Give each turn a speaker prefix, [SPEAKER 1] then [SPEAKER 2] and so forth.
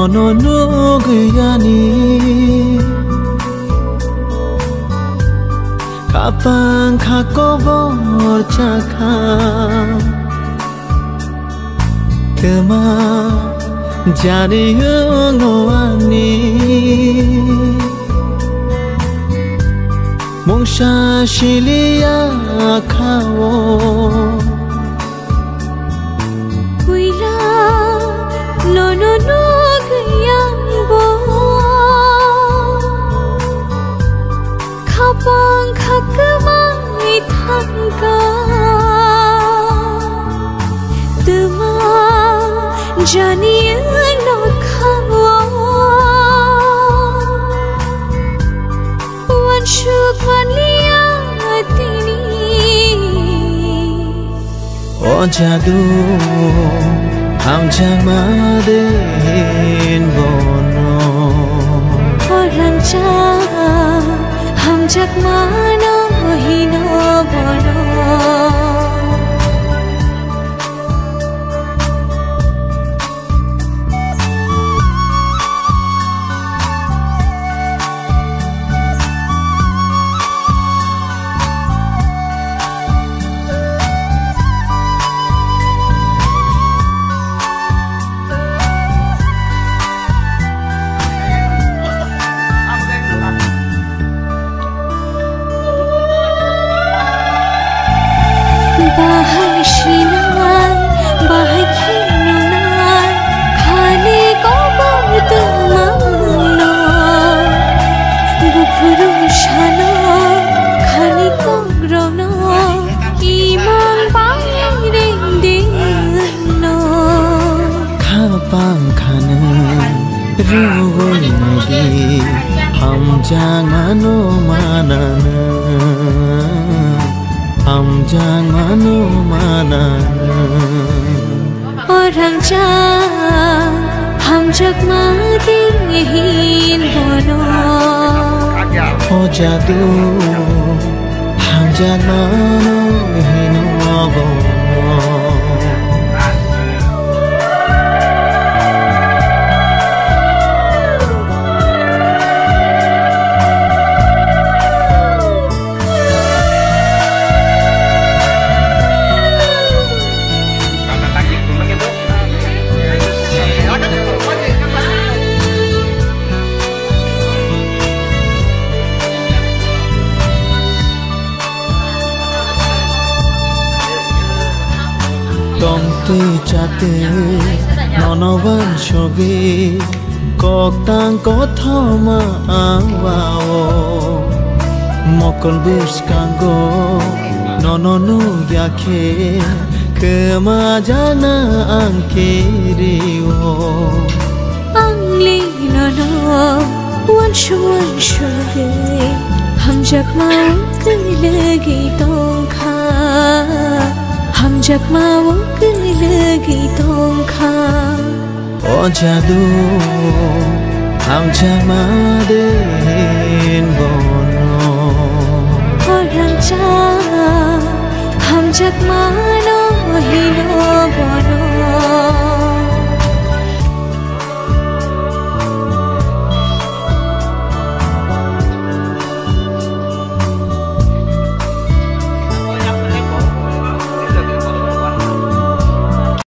[SPEAKER 1] nono no gayani kapang khakobor chakam tema jani ngowani mongsha shilia khawo
[SPEAKER 2] kuila no no no gayambo khapang khakmai thangka tema jani no khawo wan shukwan liya tini
[SPEAKER 1] o jadu ham jamadin bono
[SPEAKER 2] orang cha ham jak mano hino bono bahai shinai bahai khinunai khale ko bahut mano gufuru shana khani ko grona iman pai rendino
[SPEAKER 1] kapang khana ruwoi nagi ham jangano manana ham jangano manana
[SPEAKER 2] orang cha ham jak madin bono
[SPEAKER 1] o jadu ham jangano hino bono Tongti chate nonoban shogi koktang kothoma angwao mokol buskango nononu yakhe kema jana angkiriwo
[SPEAKER 2] angli nono wan shoge ham jak ma lagi tongkha ham jak mau lagi tongkha
[SPEAKER 1] o jadu ham jamadin bono
[SPEAKER 2] orang cha ham jak mano hino